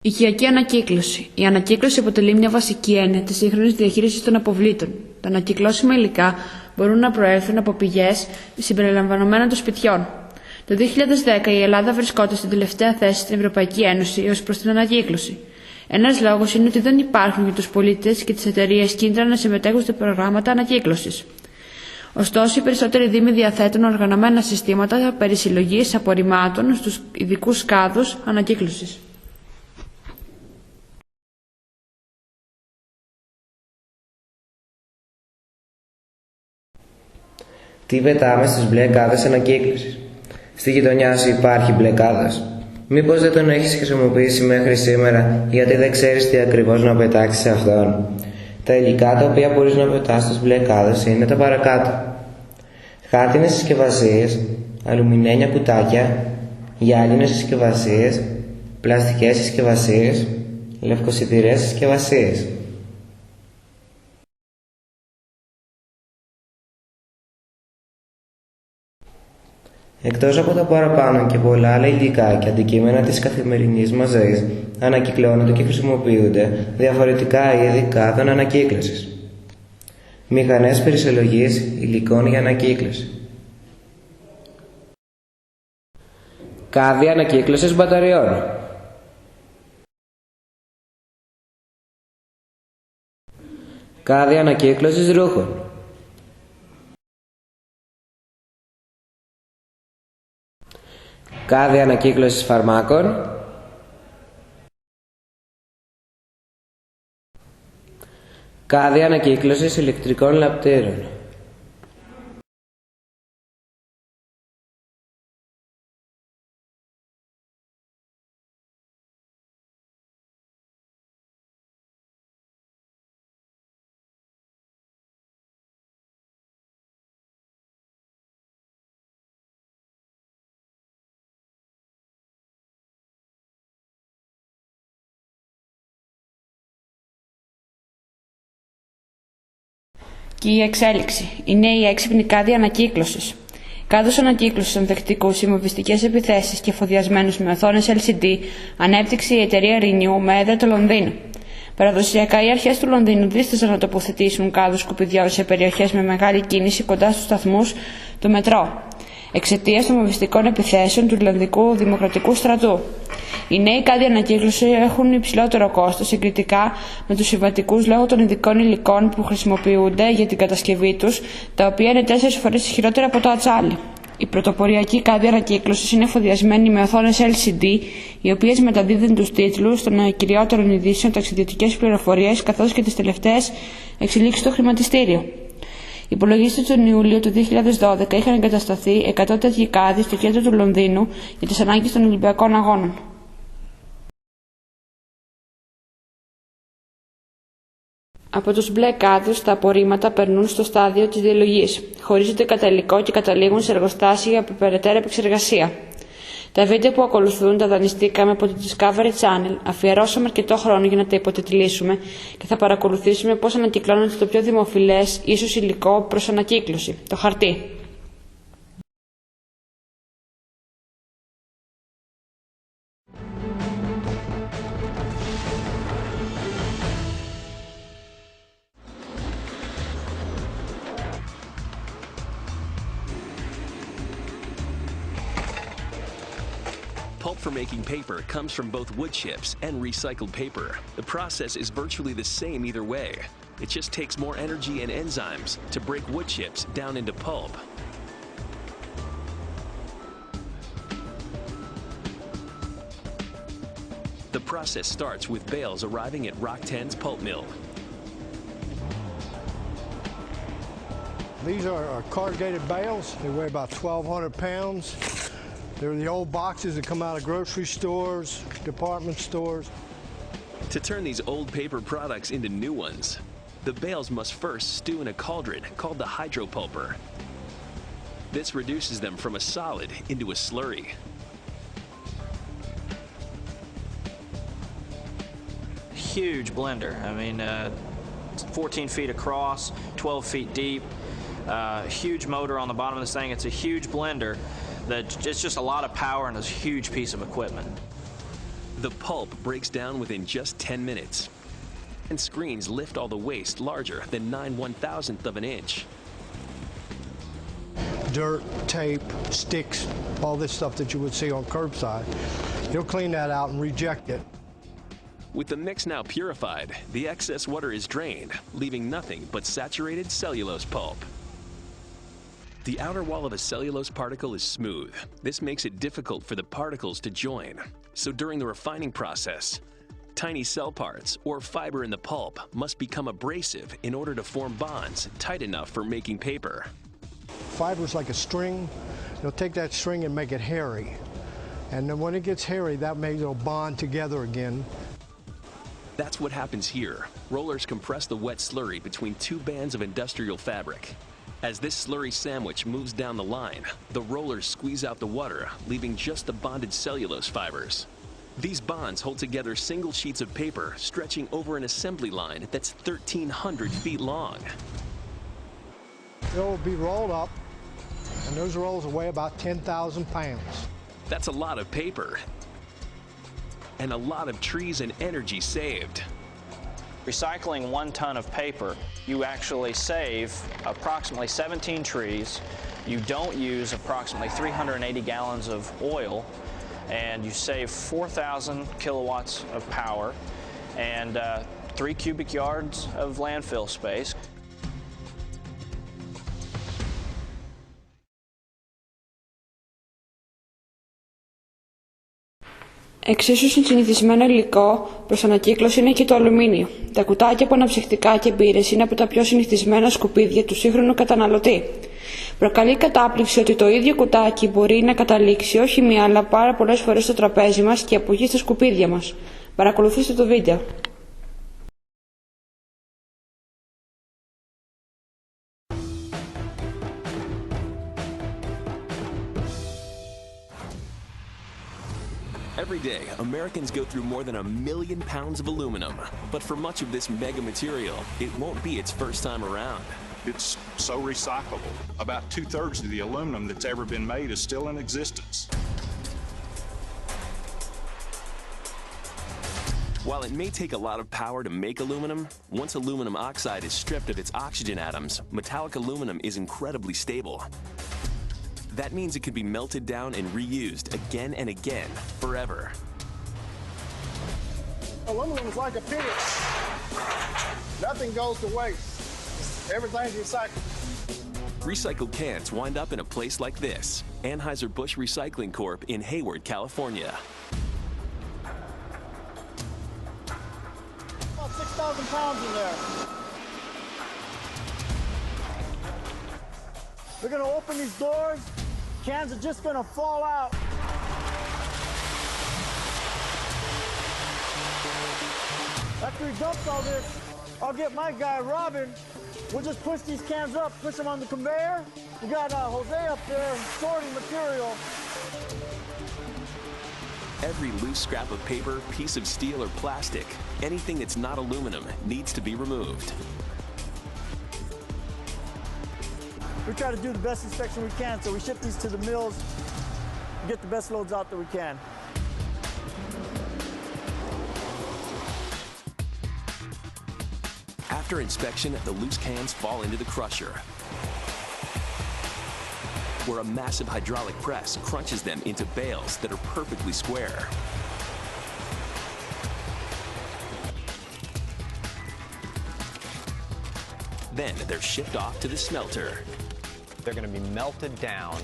Οικιακή ανακύκλωση. Η ανακύκλωση αποτελεί μια βασική έννοια της σύγχρονης διαχείρισης των αποβλήτων. Τα ανακυκλώσιμα υλικά μπορούν να προέλθουν από πηγές συμπεριλαμβανομένων των σπιτιών. Το 2010 η Ελλάδα βρισκόταν στην τελευταία θέση στην Ευρωπαϊκή Ένωση ως προς την ανακύκλωση. Ένας λόγος είναι ότι δεν υπάρχουν για τους πολίτες και τις εταιρείες κίνητρα να συμμετέχουν σε προγράμματα ανακύκλωσης. Ωστόσο, οι περισσότεροι δήμοι διαθέτουν οργανωμένα συστήματα περί συλλογής απορριμμάτων στους ειδικούς κάδους ανακύκλωσης. Τι πετάμε στις μπλε κάδες ανακύκλωσης? Στη γειτονιά σου υπάρχει μπλε κάδος? Μήπως δεν τον έχεις χρησιμοποιήσει μέχρι σήμερα γιατί δεν ξέρεις τι ακριβώς να πετάξεις σε αυτόν? Τα υλικά τα οποία μπορείς να πετάς στις μπλε κάδες είναι τα παρακάτω: χάρτινες συσκευασίες, αλουμινένια κουτάκια, γυάλινες συσκευασίες, πλαστικές συσκευασίες, λευκοσιτηρές συσκευασίες. Εκτός από τα παραπάνω και πολλά άλλα υλικά και αντικείμενα της καθημερινής μας ζωής, ανακυκλώνονται και χρησιμοποιούνται διαφορετικά είδη κάδων ανακύκλωσης. Μηχανές περισυλλογής υλικών για ανακύκλωση. Κάδοι ανακύκλωσης μπαταριών. Κάδοι ανακύκλωσης ρούχων. Κάδοι ανακύκλωσης φαρμάκων. Κάδοι ανακύκλωσης ηλεκτρικών λαπτήρων. Και η εξέλιξη. Είναι η έξυπνη κάδη ανακύκλωσης. Κάδους ανακύκλωσης ανθεκτικού σε μοβιστικές επιθέσεις και εφοδιασμένους με οθόνες LCD ανέπτυξε η εταιρεία Renew με έδρα το Λονδίνο. Παραδοσιακά, οι αρχές του Λονδίνου δίσταζαν να τοποθετήσουν κάδους σκουπιδιών σε περιοχές με μεγάλη κίνηση κοντά στους σταθμούς του μετρό, εξαιτίας των μοβιστικών επιθέσεων του Ιρλανδικού Δημοκρατικού Στρατού. Οι νέοι κάδοι ανακύκλωση έχουν υψηλότερο κόστος συγκριτικά με τους συμβατικούς λόγω των ειδικών υλικών που χρησιμοποιούνται για την κατασκευή τους, τα οποία είναι 4 φορές ισχυρότερα από το ατσάλι. Οι πρωτοποριακοί κάδοι ανακύκλωσης είναι εφοδιασμένοι με οθόνες LCD, οι οποίες μεταδίδουν τους τίτλους των κυριότερων ειδήσεων, ταξιδιωτικές πληροφορίες καθώς και τις τελευταίες εξελίξεις στο χρηματιστήριο. Οι υπολογιστές τον Ιούλιο του 2012 είχαν εγκατασταθεί 100 τέτοιοι κάδοι στο κέντρο του Λονδίνου για τις ανάγκες των Ολυμπιακών Αγώνων. Από τους μπλε κάδους τα απορρίμματα περνούν στο στάδιο της διαλογής, χωρίζονται κατά υλικό και καταλήγουν σε εργοστάσια για περαιτέρω επεξεργασία. Τα βίντεο που ακολουθούν τα δανειστήκαμε από το Discovery Channel, αφιερώσαμε αρκετό χρόνο για να τα υποτιτλίσουμε και θα παρακολουθήσουμε πώς ανακυκλώνεται το πιο δημοφιλές ίσως υλικό προς ανακύκλωση, το χαρτί. Pulp for making paper comes from both wood chips and recycled paper. The process is virtually the same either way. It just takes more energy and enzymes to break wood chips down into pulp. The process starts with bales arriving at Rock 10's pulp mill. These are corrugated bales. They weigh about 1,200 pounds. They're the old boxes that come out of grocery stores, department stores. To turn these old paper products into new ones, the bales must first stew in a cauldron called the hydropulper. This reduces them from a solid into a slurry. Huge blender. I mean, 14 feet across, 12 feet deep, huge motor on the bottom of this thing. It's a huge blender. It's just a lot of power and a huge piece of equipment. The pulp breaks down within just 10 minutes. And screens lift all the waste larger than 9/1000th of an inch. Dirt, tape, sticks, all this stuff that you would see on curbside. He'll clean that out and reject it. With the mix now purified, the excess water is drained, leaving nothing but saturated cellulose pulp. The outer wall of a cellulose particle is smooth. This makes it difficult for the particles to join. So during the refining process, tiny cell parts or fiber in the pulp must become abrasive in order to form bonds tight enough for making paper. Fiber's like a string. They'll take that string and make it hairy. And then when it gets hairy, that makes it'll bond together again. That's what happens here. Rollers compress the wet slurry between two bands of industrial fabric. As this slurry sandwich moves down the line, the rollers squeeze out the water, leaving just the bonded cellulose fibers. These bonds hold together single sheets of paper stretching over an assembly line that's 1,300 feet long. It'll be rolled up, and those rolls will weigh about 10,000 pounds. That's a lot of paper. And a lot of trees and energy saved. Recycling 1 ton of paper, you actually save approximately 17 trees. You don't use approximately 380 gallons of oil, and you save 4,000 kilowatts of power and 3 cubic yards of landfill space. Εξίσου συνηθισμένο υλικό προς ανακύκλωση είναι και το αλουμίνιο. Τα κουτάκια από αναψυκτικά και μπύρες είναι από τα πιο συνηθισμένα σκουπίδια του σύγχρονου καταναλωτή. Προκαλεί κατάπληξη ότι το ίδιο κουτάκι μπορεί να καταλήξει όχι μία αλλά πάρα πολλές φορές στο τραπέζι μας και από εκεί στα σκουπίδια μας. Παρακολουθήστε το βίντεο. Every day, Americans go through more than 1 million pounds of aluminum. But for much of this mega material, it won't be its first time around. It's so recyclable. About 2/3 of the aluminum that's ever been made is still in existence. While it may take a lot of power to make aluminum, once aluminum oxide is stripped of its oxygen atoms, metallic aluminum is incredibly stable. That means it can be melted down and reused again and again, forever. Aluminum is like a pig. Nothing goes to waste. Everything's recycled. Recycled cans wind up in a place like this, Anheuser-Busch Recycling Corp. In Hayward, California. About 6,000 pounds in there. We're gonna open these doors. Cans are just gonna fall out. After he dumps all this, I'll get my guy, Robin. We'll just push these cans up, push them on the conveyor. We got Jose up there sorting material. Every loose scrap of paper, piece of steel or plastic, anything that's not aluminum needs to be removed. We try to do the best inspection we can, so we ship these to the mills and get the best loads out that we can. After inspection, the loose cans fall into the crusher, where a massive hydraulic press crunches them into bales that are perfectly square. Then they're shipped off to the smelter. They're going to be melted down